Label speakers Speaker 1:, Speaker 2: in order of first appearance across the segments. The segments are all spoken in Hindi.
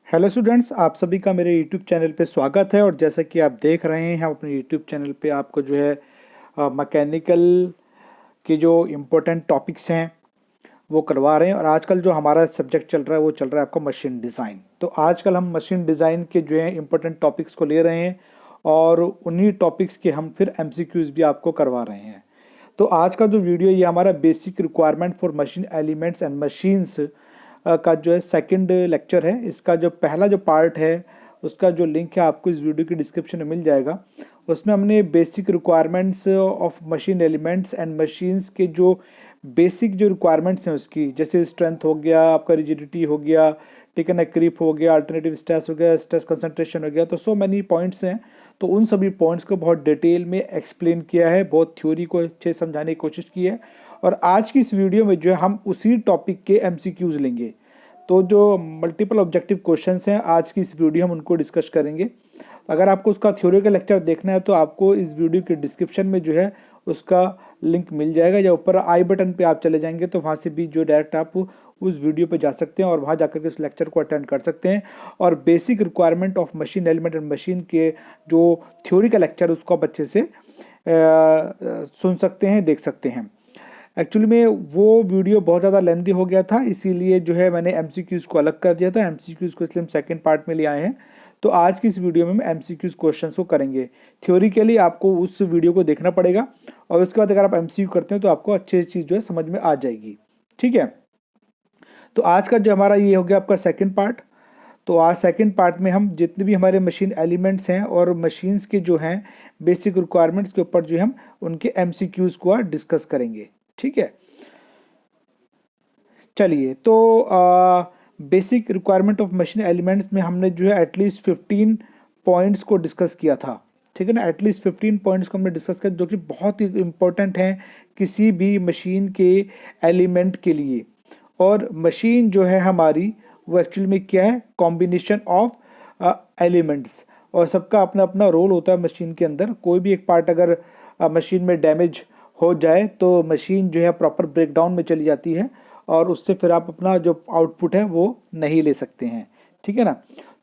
Speaker 1: हेलो स्टूडेंट्स, आप सभी का मेरे यूट्यूब चैनल पे स्वागत है। और जैसा कि आप देख रहे हैं, हम अपने यूट्यूब चैनल पे आपको जो है मैकेनिकल के जो इम्पोर्टेंट टॉपिक्स हैं वो करवा रहे हैं। और आजकल जो हमारा सब्जेक्ट चल रहा है वो चल रहा है आपका मशीन डिज़ाइन। तो आजकल हम मशीन डिज़ाइन के जो है इम्पोर्टेंट टॉपिक्स को ले रहे हैं और उन्हीं टॉपिक्स के हम फिर एमसीक्यूज़ भी आपको करवा रहे हैं। तो आज का जो वीडियो ये हमारा basic requirement for machine elements and machines का जो है सेकंड लेक्चर है। इसका जो पहला जो पार्ट है उसका जो लिंक है आपको इस वीडियो की डिस्क्रिप्शन में मिल जाएगा। उसमें हमने basic requirements of machine elements and machines के जो बेसिक जो रिक्वायरमेंट्स हैं उसकी, जैसे स्ट्रेंथ हो गया, आपका रिजिडिटी हो गया, ठीक है ना, क्रीप हो गया, अल्टरनेटिव स्ट्रेस हो गया, स्ट्रेस कंसंट्रेशन हो गया, तो सो मैनी पॉइंट्स हैं। तो उन सभी पॉइंट्स को बहुत डिटेल में एक्सप्लेन किया है, बहुत थ्योरी को अच्छे समझाने की कोशिश की है। और आज की इस वीडियो में जो है हम उसी टॉपिक के एमसीक्यूज लेंगे। तो जो मल्टीपल ऑब्जेक्टिव क्वेश्चंस हैं आज की इस वीडियो हम उनको डिस्कस करेंगे। अगर आपको उसका थ्योरी का लेक्चर देखना है तो आपको इस वीडियो के डिस्क्रिप्शन में जो है उसका लिंक मिल जाएगा, या ऊपर आई बटन पे आप चले जाएंगे तो वहाँ से भी जो डायरेक्ट आप उस वीडियो पे जा सकते हैं और वहाँ जाकर के उस लेक्चर को अटेंड कर सकते हैं। और basic requirement of machine element and machine के जो थ्योरी का लेक्चर उसको आप अच्छे से सुन सकते हैं, देख सकते हैं। एक्चुअली में वो वीडियो बहुत ज़्यादा लेंदी हो गया था, इसीलिए जो है मैंने एमसीक्यूज़ को अलग कर दिया था। एमसीक्यूज़ को इसलिए हम सेकंड पार्ट में ले आए हैं। तो आज की इस वीडियो में हम एमसीक्यूज़ क्वेश्चंस को करेंगे। थ्योरी के लिए आपको उस वीडियो को देखना पड़ेगा और उसके बाद अगर आप एमसीक्यू करते हैं तो आपको अच्छी चीज़ जो है समझ में आ जाएगी। ठीक है, तो आज का जो हमारा ये हो गया आपका सेकेंड पार्ट। तो आज सेकंड पार्ट में हम जितने भी हमारे मशीन एलिमेंट्स हैं और मशीन्स के जो हैं बेसिक रिक्वायरमेंट्स के ऊपर जो है हम उनके एमसीक्यूज़ को आज डिस्कस करेंगे। ठीक है, चलिए। तो basic requirement of machine elements में हमने जो है एटलीस्ट 15 पॉइंट्स को डिस्कस किया था। ठीक है ना, एटलीस्ट 15 पॉइंट्स को हमने डिस्कस किया जो कि बहुत ही इंपॉर्टेंट हैं किसी भी मशीन के एलिमेंट के लिए। और मशीन जो है हमारी वो एक्चुअली में क्या है, कॉम्बिनेशन ऑफ एलिमेंट्स, और सबका अपना अपना रोल होता है मशीन के अंदर। कोई भी एक पार्ट अगर मशीन में डैमेज हो जाए तो मशीन जो है प्रॉपर ब्रेकडाउन में चली जाती है और उससे फिर आप अपना जो आउटपुट है वो नहीं ले सकते हैं। ठीक है ना,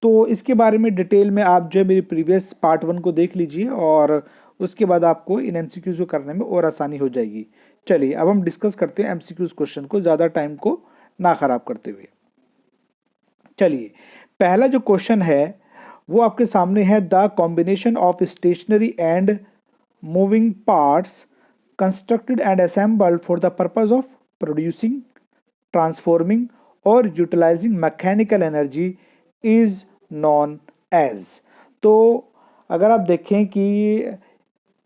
Speaker 1: तो इसके बारे में डिटेल में आप जो है मेरी प्रीवियस पार्ट 1 को देख लीजिए और उसके बाद आपको इन एमसीक्यूज को करने में और आसानी हो जाएगी। चलिए अब हम डिस्कस करते हैं एमसीक्यूज क्वेश्चन को, ज़्यादा टाइम को ना खराब करते हुए। चलिए, पहला जो क्वेश्चन है वो आपके सामने है, the combination of stationary and moving parts constructed and assembled for the purpose of producing, transforming or utilizing mechanical energy is known as। तो अगर आप देखें कि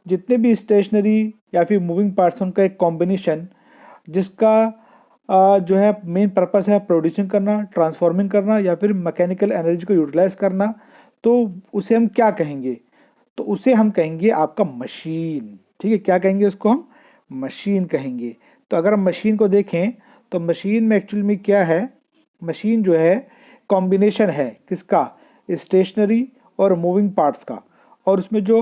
Speaker 1: जितने भी स्टेशनरी या फिर मूविंग पार्ट्स उनका एक कॉम्बिनेशन जिसका जो है मेन पर्पस है प्रोड्यूसिंग करना, ट्रांसफॉर्मिंग करना या फिर मैकेनिकल एनर्जी को यूटिलाइज करना, तो उसे हम क्या कहेंगे? तो उसे हम कहेंगे आपका मशीन। ठीक है, क्या कहेंगे उसको? हम मशीन कहेंगे। तो अगर हम मशीन को देखें तो मशीन में एक्चुअली में क्या है, मशीन जो है कॉम्बिनेशन है किसका, स्टेशनरी और मूविंग पार्ट्स का। और उसमें जो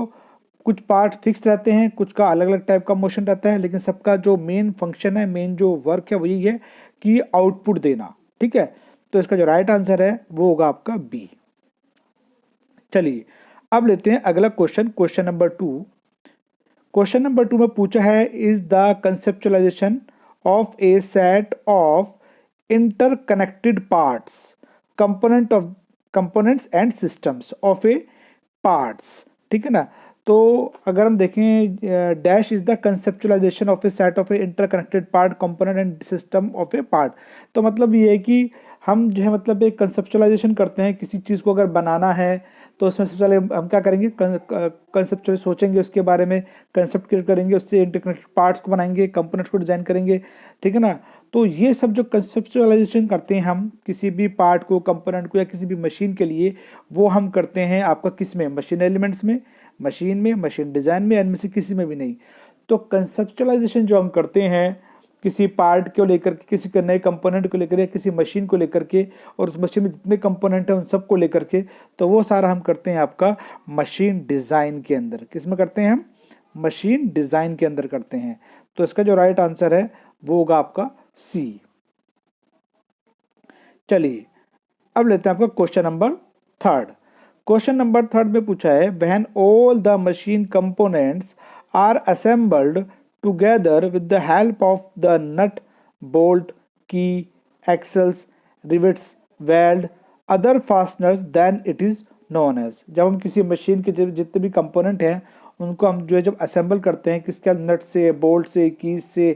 Speaker 1: कुछ पार्ट फिक्स रहते हैं, कुछ का अलग अलग टाइप का मोशन रहता है, लेकिन सबका जो मेन फंक्शन है, मेन जो वर्क है वो यही है कि आउटपुट देना। ठीक है, तो इसका जो राइट आंसर है वो होगा आपका बी। चलिए अब लेते हैं अगला question, question number 2। Question number 2 में पूछा है, is the conceptualisation of A set of interconnected parts components and systems of A parts. ठीक है ना, तो अगर हम देखें dash is the conceptualisation of A set of A interconnected part component and system of A part. तो मतलब ये है कि हम जो है मतलब एक कंसेप्चुलाइजेशन करते हैं, किसी चीज़ को अगर बनाना है तो उसमें सबसे पहले हम क्या करेंगे, कंसेप्चुअली सोचेंगे उसके बारे में, कंसेप्ट क्रिएट करेंगे, उससे इंटरकनेक्टेड पार्ट्स को बनाएंगे, कंपोनेंट्स को डिजाइन करेंगे। ठीक है ना, तो ये सब जो कंसेप्चुअलाइजेशन करते हैं हम किसी भी पार्ट को, कंपोनेंट को या किसी भी मशीन के लिए, वो हम करते हैं आपका किस में, मशीन एलिमेंट्स में, मशीन में, मशीन डिजाइन में, इनमें से किसी में भी नहीं। तो कंसेप्चुअलाइजेशन जो हम करते हैं किसी पार्ट को लेकर के, किसी के नए कंपोनेंट को लेकर या किसी मशीन को लेकर के, और उस मशीन में जितने कंपोनेंट हैं उन सबको लेकर के, तो वो सारा हम करते हैं आपका मशीन डिज़ाइन के अंदर। किस में करते हैं हम? मशीन डिज़ाइन के अंदर करते हैं। तो इसका जो राइट आंसर है वो होगा आपका सी। चलिए अब लेते हैं आपका question number third. Question number third में पूछा है when all the machine components are assembled together with the help of the nut, bolt, key, axles, rivets, weld, other fasteners, then it is known as. जब हम किसी मशीन के जितने भी कंपोनेंट हैं उनको हम जो है जब असेंबल करते हैं किसके नट से, बोल्ट से, कीज से,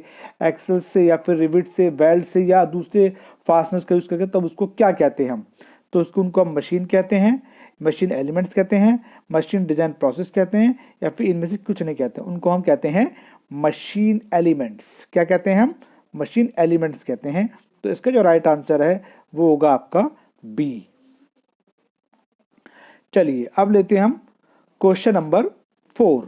Speaker 1: एक्सल्स से, या फिर रिविट से, वेल्ड से, या दूसरे फास्टनर्स का यूज़ करके, तब उसको क्या कहते हैं हम? तो उसको उनको हम मशीन कहते हैं, मशीन एलिमेंट्स कहते हैं, मशीन डिजाइन प्रोसेस कहते हैं, या फिर इनमें से कुछ नहीं कहते, उनको हम कहते हैं मशीन एलिमेंट्स। क्या कहते हैं हम? मशीन एलिमेंट्स कहते हैं। तो इसका जो राइट आंसर है वो होगा आपका बी। चलिए अब लेते हैं हम क्वेश्चन नंबर 4।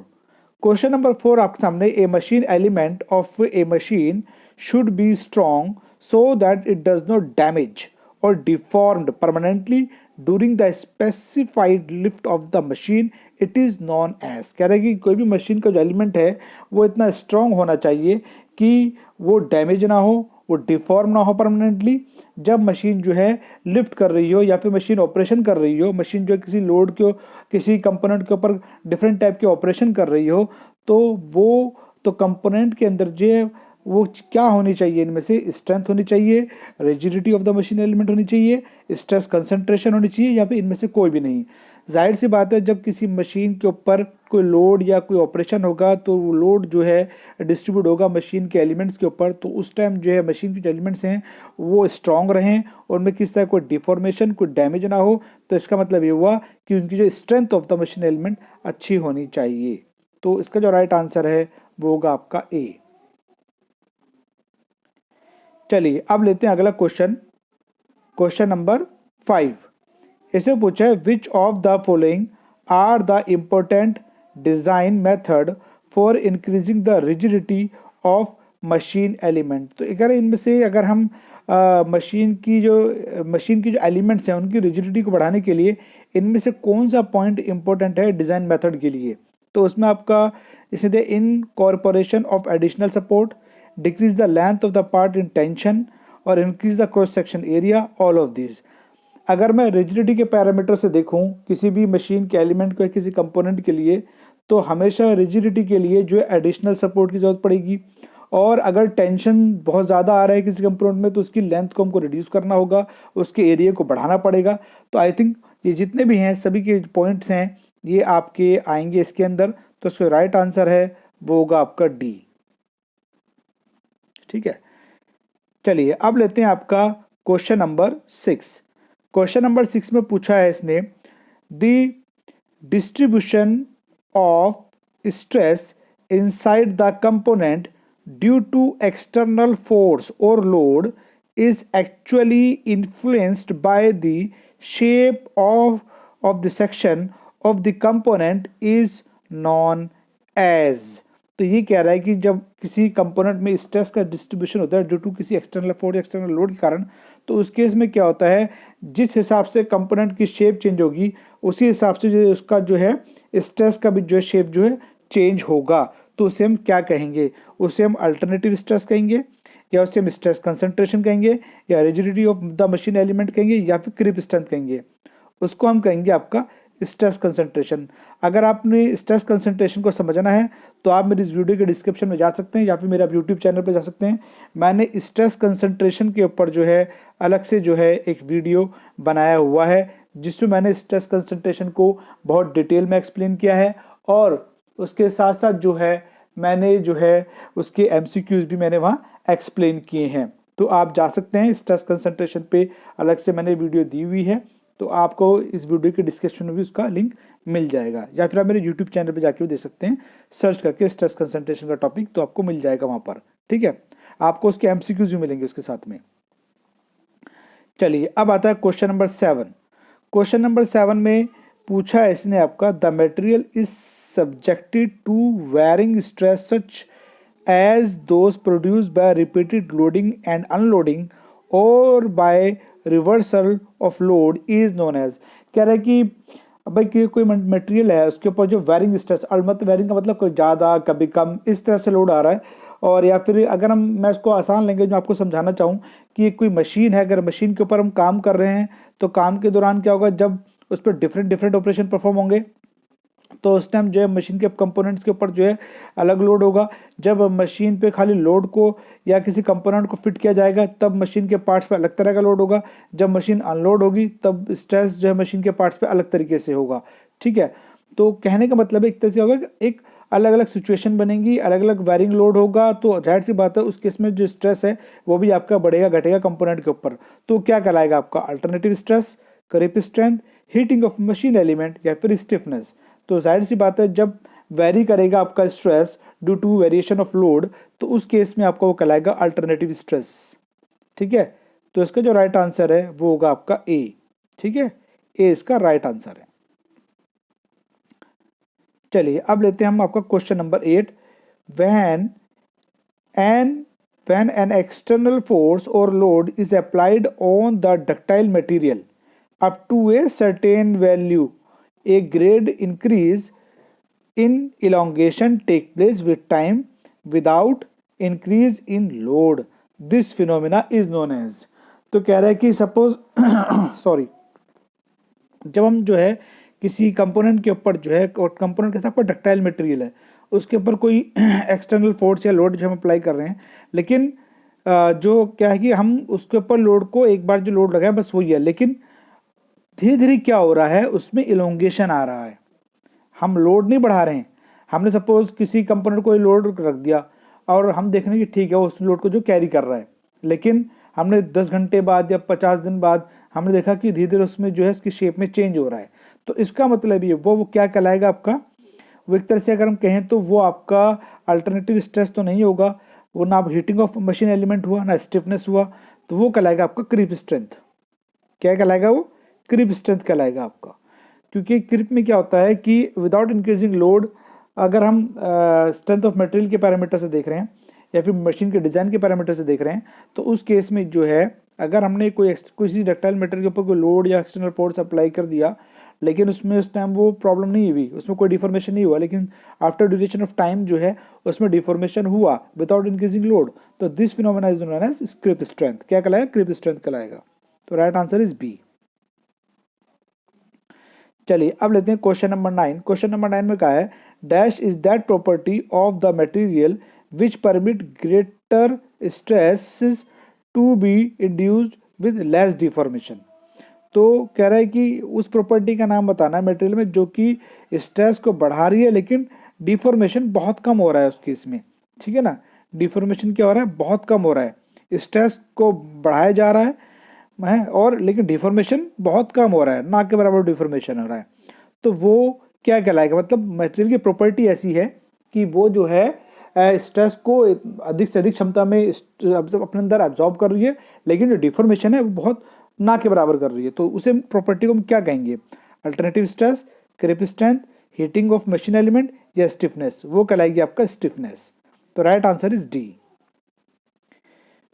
Speaker 1: क्वेश्चन नंबर 4 आपके सामने, a machine element of a machine should be strong so that it does not damage or deformed permanently during the specified lift of the machine, it is known as. कह रहे हैं कि कोई भी मशीन का जो एलिमेंट है वो इतना स्ट्रॉन्ग होना चाहिए कि वो डैमेज ना हो, वो डिफॉर्म ना हो परमानेंटली। जब मशीन जो है लिफ्ट कर रही हो या फिर मशीन ऑपरेशन कर रही हो, मशीन जो है किसी लोड को, किसी कंपोनेंट के ऊपर डिफरेंट टाइप के ऑपरेशन कर रही हो, तो वो तो कंपोनेंट के अंदर जो है वो क्या होनी चाहिए? इनमें से स्ट्रेंथ होनी चाहिए, rigidity of the machine element होनी चाहिए, स्ट्रेस कंसंट्रेशन होनी चाहिए, या फिर इनमें से कोई भी नहीं। जाहिर सी बात है जब किसी मशीन के ऊपर कोई लोड या कोई ऑपरेशन होगा तो वो लोड जो है डिस्ट्रीब्यूट होगा मशीन के एलिमेंट्स के ऊपर, तो उस टाइम जो है मशीन के जो एलिमेंट्स हैं वो स्ट्रांग रहें और उनमें किस तरह कोई डिफॉर्मेशन, कोई डैमेज ना हो। तो इसका मतलब ये हुआ कि उनकी जो strength of the machine element अच्छी होनी चाहिए। तो इसका जो राइट आंसर है वो होगा आपका ए। चलिए अब लेते हैं अगला क्वेश्चन, क्वेश्चन नंबर 5। इसे पूछा है which of the following are the important design method for increasing the rigidity of machine element. तो अगर इनमें से अगर हम मशीन की जो एलिमेंट्स हैं उनकी रिजिडिटी को बढ़ाने के लिए इनमें से कौन सा पॉइंट इंपॉर्टेंट है डिजाइन मेथड के लिए? तो उसमें आपका इसमें the incorporation of additional support, decrease the length of the part in tension or increase the cross section area, all of this. अगर मैं रिजिडिटी के पैरामीटर से देखूं किसी भी मशीन के एलिमेंट को, किसी कंपोनेंट के लिए, तो हमेशा रिजिडिटी के लिए जो है एडिशनल सपोर्ट की जरूरत पड़ेगी। और अगर टेंशन बहुत ज़्यादा आ रहा है किसी कंपोनेंट में तो उसकी लेंथ को हमको रिड्यूस करना होगा, उसके एरिया को बढ़ाना पड़ेगा। तो आई थिंक ये जितने भी हैं सभी के पॉइंट्स हैं ये आपके आएंगे इसके अंदर। तो इसका राइट आंसर है वो होगा आपका डी। ठीक है, चलिए अब लेते हैं आपका क्वेश्चन नंबर 6। क्वेश्चन नंबर 6 में पूछा है इसने the distribution of stress inside the component due to external force or load is actually influenced by the shape of the section of the component is known as. तो ये कह रहा है कि जब किसी कंपोनेंट में स्ट्रेस का डिस्ट्रीब्यूशन होता है ड्यू टू किसी एक्सटर्नल फोर्स या एक्सटर्नल लोड के कारण, तो उस केस में क्या होता है जिस हिसाब से कंपोनेंट की शेप चेंज होगी उसी हिसाब से जो उसका जो है स्ट्रेस का भी जो है शेप जो है चेंज होगा। तो उसे हम क्या कहेंगे? उसे हम अल्टरनेटिव स्ट्रेस कहेंगे, या उसे हम स्ट्रेस कंसंट्रेशन कहेंगे, या rigidity of the machine element कहेंगे, या फिर क्रिप स्ट्रेंथ कहेंगे। उसको हम कहेंगे आपका स्ट्रेस कंसंट्रेशन। अगर आपने स्ट्रेस कंसंट्रेशन को समझना है तो आप मेरी इस वीडियो के डिस्क्रिप्शन में जा सकते हैं या फिर मेरा यूट्यूब चैनल पर जा सकते हैं। मैंने स्ट्रेस कंसंट्रेशन के ऊपर जो है अलग से जो है एक वीडियो बनाया हुआ है जिसमें मैंने स्ट्रेस कंसंट्रेशन को बहुत डिटेल में एक्सप्लेन किया है, और उसके साथ साथ जो है मैंने जो है उसके MCQs भी मैंने वहाँ एक्सप्लेन किए हैं। तो आप जा सकते हैं, स्ट्रेस कंसंट्रेशन पे अलग से मैंने वीडियो दी हुई है, तो आपको इस वीडियो के डिस्क्रिप्शन में भी उसका लिंक मिल जाएगा, या फिर आप मेरे यूट्यूब चैनल पे जाके भी देख सकते हैं, सर्च करके स्ट्रेस कंसंट्रेशन का टॉपिक, तो आपको मिल जाएगा वहाँ पर। ठीक है, आपको उसके MCQs भी मिलेंगे उसके साथ में। चलिए अब आता है क्वेश्चन नंबर 7। क्वेश्चन नंबर 7 में पूछा है इसने आपका the material is subjected to varying stress such as those produced by repeated loading and unloading or by reversal of load is known as. कह रहा है कि भाई कोई मटेरियल है उसके ऊपर जो वेरिंग स्ट्रेस, मतलब वेरिंग का मतलब कोई ज़्यादा कभी कम इस तरह से लोड आ रहा है, और या फिर अगर मैं इसको आसान लैंग्वेज में आपको समझाना चाहूँ कि कोई मशीन है, अगर मशीन के ऊपर हम काम कर रहे हैं तो काम के दौरान क्या होगा, जब उस पर डिफरेंट ऑपरेशन परफॉर्म होंगे तो उस टाइम जो है मशीन के कंपोनेंट्स के ऊपर जो है अलग लोड होगा। जब मशीन पे खाली लोड को या किसी कंपोनेंट को फिट किया जाएगा तब मशीन के पार्ट्स पे अलग तरह का लोड होगा। जब मशीन अनलोड होगी तब स्ट्रेस जो है मशीन के पार्ट्स पे अलग तरीके से होगा। ठीक है, तो कहने का मतलब एक तरह से होगा कि एक अलग अलग सिचुएशन बनेगी, अलग अलग वायरिंग लोड होगा, तो जाहिर सी बात है उस केस में जो स्ट्रेस है वो भी आपका बढ़ेगा घटेगा कंपोनेंट के ऊपर। तो क्या कहलाएगा आपका alternative stress, creep strength, heating of machine element या फिर स्टिफनेस। तो जाहिर सी बात है जब वेरी करेगा आपका stress due to variation of load तो उस केस में आपका वो कहलाएगा अल्टरनेटिव स्ट्रेस। ठीक है, तो इसका जो राइट आंसर है वो होगा आपका ए। ठीक है, ए इसका राइट आंसर है। चलिए अब लेते हैं हम आपका question number 8। When an external force or load is applied on the ductile material up to a certain value, a grade increase in elongation take place with time without increase in load. This phenomena is known as। तो कह रहा है कि सपोज सॉरी, जब हम जो है किसी कंपोनेंट के ऊपर जो है, कंपोनेंट के साथ आपका डक्टाइल मटेरियल है, उसके ऊपर कोई एक्सटर्नल फोर्स या लोड जो हम अप्लाई कर रहे हैं, लेकिन जो क्या है कि हम उसके ऊपर लोड को एक बार जो लोड लगाए बस वही है, लेकिन धीरे धीरे क्या हो रहा है उसमें इलोंगेशन आ रहा है। हम लोड नहीं बढ़ा रहे हैं, हमने सपोज किसी कंपोनेंट को लोड रख दिया और हम देख रहे हैं कि ठीक है वो उस लोड को जो कैरी कर रहा है, लेकिन हमने 10 घंटे बाद या 50 दिन बाद हमने देखा कि धीरे धीरे उसमें जो है उसकी शेप में चेंज हो रहा है। तो इसका मतलब ये वो क्या कहलाएगा आपका, वो एक तरह से अगर हम कहें तो वो आपका अल्टरनेटिव स्ट्रेस तो नहीं होगा, वो ना हीटिंग ऑफ मशीन एलिमेंट हुआ ना स्टिफनेस हुआ, तो वो कहलाएगा आपका क्रीप स्ट्रेंथ। क्या कहलाएगा वो, क्रीप स्ट्रेंथ कहलाएगा आपका। क्योंकि क्रीप में क्या होता है कि विदाउट इंक्रीजिंग लोड, अगर हम स्ट्रेंथ ऑफ मटेरियल के पैरामीटर से देख रहे हैं या फिर मशीन के डिज़ाइन के पैरामीटर से देख रहे हैं, तो उस केस में जो है अगर हमने किसी डक्टाइल मटेरियल के ऊपर कोई लोड या एक्सटर्नल फोर्स अप्लाई कर दिया, लेकिन उसमें उस टाइम वो प्रॉब्लम नहीं हुई, उसमें कोई डिफॉर्मेशन नहीं हुआ, लेकिन आफ्टर ड्यूरेशन ऑफ टाइम जो है उसमें डिफॉर्मेशन हुआ विदाउट इंक्रीजिंग लोड, तो this phenomena is known as creep strength. क्या कहलाएगा, क्रीप स्ट्रेंथ कहलाएगा। तो राइट आंसर इज बी। चलिए अब लेते हैं क्वेश्चन नंबर 9। क्वेश्चन नंबर 9 में कहा है dash is that property of the material which permit greater stress to be induced with less deformation. तो कह रहा है कि उस प्रॉपर्टी का नाम बताना है मटेरियल में जो कि स्ट्रेस को बढ़ा रही है लेकिन डिफॉर्मेशन बहुत कम हो रहा है उस केस में। ठीक है ना, डिफॉर्मेशन क्या हो रहा है, बहुत कम हो रहा है, स्ट्रेस को बढ़ाया जा रहा है और लेकिन डिफॉर्मेशन बहुत कम हो रहा है, ना के बराबर डिफॉर्मेशन हो रहा है। तो वो क्या कहलाएगा, मतलब मटेरियल की प्रॉपर्टी ऐसी है कि वो जो है स्ट्रेस को अधिक से अधिक क्षमता में अपने अंदर एब्जॉर्ब कर रही है, लेकिन जो डिफॉर्मेशन है वो बहुत ना के बराबर कर रही है। तो उसे प्रॉपर्टी को हम क्या कहेंगे, alternative stress, creep strength, heating of machine element या स्टिफनेस। वो कहलाएगी आपका स्टिफनेस। तो right answer is D.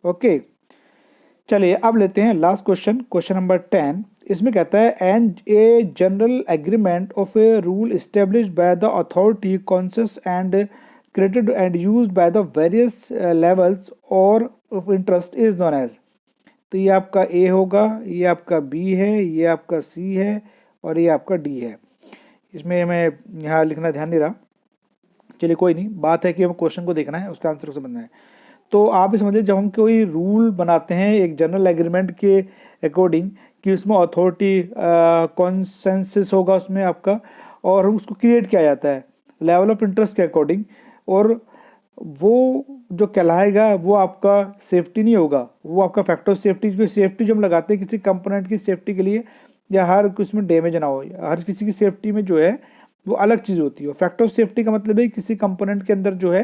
Speaker 1: Okay, चलिए अब लेते हैं लास्ट क्वेश्चन, क्वेश्चन नंबर 10। इसमें कहता है and a general agreement of a rule established by the authority conscious and created and used by the various levels or of interest is known as. तो ये आपका ए होगा, ये आपका बी है, ये आपका सी है और ये आपका डी है। इसमें मैं यहाँ लिखना ध्यान नहीं रहा, चलिए कोई नहीं, बात है कि हम क्वेश्चन को देखना है, उसका आंसर को समझना है। तो आप समझ लीजिए जब हम कोई रूल बनाते हैं एक जनरल एग्रीमेंट के अकॉर्डिंग कि उसमें अथॉरिटी कॉन्सेंसस होगा उसमें आपका, और उसको क्रिएट किया जाता है लेवल ऑफ इंटरेस्ट के अकॉर्डिंग, और वो जो कहलाएगा वो आपका सेफ्टी नहीं होगा, वो आपका फैक्टर ऑफ सेफ्टी, क्योंकि सेफ्टी जो हम लगाते हैं किसी कंपोनेंट की सेफ्टी के लिए या हर कुछ में डैमेज ना हो, हर किसी की सेफ्टी में जो है वो अलग चीज़ होती है। फैक्टर ऑफ सेफ्टी का मतलब है किसी कंपोनेंट के अंदर जो है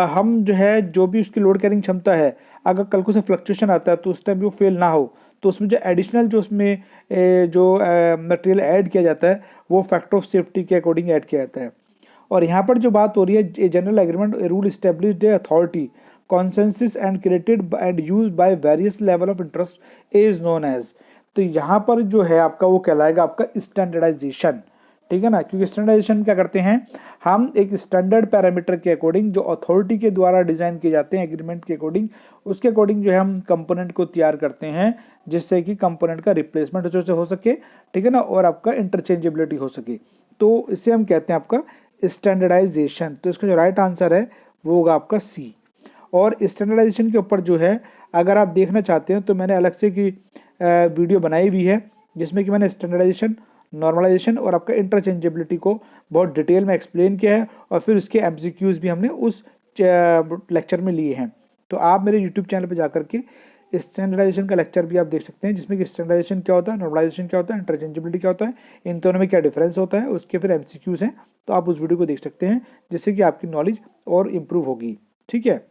Speaker 1: हम जो है जो भी उसकी लोड कैरिंग क्षमता है, अगर कल को से फ्लक्चुएशन आता है तो उस टाइम भी वो फेल ना हो, तो उसमें जो एडिशनल जो उसमें जो मटेरियल ऐड किया जाता है वो फैक्टर ऑफ सेफ्टी के अकॉर्डिंग ऐड किया जाता है। और यहाँ पर जो बात हो रही है general agreement rule established authority consensus and created and used by various level of interest is known as. तो यहाँ पर जो है आपका वो कहलाएगा आपका स्टैंडर्डाइजेशन। ठीक है ना, क्योंकि स्टैंडर्डाइजेशन क्या करते हैं, हम एक स्टैंडर्ड पैरामीटर के अकॉर्डिंग जो अथॉरिटी के द्वारा डिजाइन किए जाते हैं एग्रीमेंट के अकॉर्डिंग, उसके अकॉर्डिंग जो है हम कंपोनेंट को तैयार करते हैं जिससे कि कंपोनेंट का रिप्लेसमेंट जो हो सके, ठीक है ना, और आपका इंटरचेंजेबिलिटी हो सके। तो इसे हम कहते हैं आपका स्टैंडर्डाइजेशन। तो इसका जो राइट आंसर है वो होगा आपका सी। और स्टैंडर्डाइजेशन के ऊपर जो है अगर आप देखना चाहते हैं तो मैंने अलग से की वीडियो बनाई हुई है जिसमें कि मैंने स्टैंडर्डाइजेशन, नॉर्मलाइजेशन और आपका इंटरचेंजेबिलिटी को बहुत डिटेल में एक्सप्लेन किया है, और फिर उसके एमसीक्यूज भी हमने उस लेक्चर में लिए हैं। तो आप मेरे यूट्यूब चैनल पर जाकर के स्टैंडर्डाइजेशन का लेक्चर भी आप देख सकते हैं, जिसमें कि स्टैंडर्डाइजेशन क्या होता है, नॉर्मलाइजेशन क्या होता है, इंटरचेंजेबिलिटी क्या होता है, इन दोनों में क्या डिफरेंस होता है, उसके फिर एमसीक्यूज हैं। तो आप उस वीडियो को देख सकते हैं जिससे कि आपकी नॉलेज और इम्प्रूव होगी। ठीक है,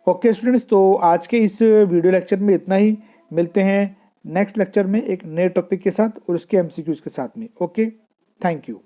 Speaker 1: ओके स्टूडेंट्स, तो आज के इस वीडियो लेक्चर में इतना ही। मिलते हैं नेक्स्ट लेक्चर में एक नए टॉपिक के साथ और उसके एमसीक्यूज के साथ में। Okay, thank you.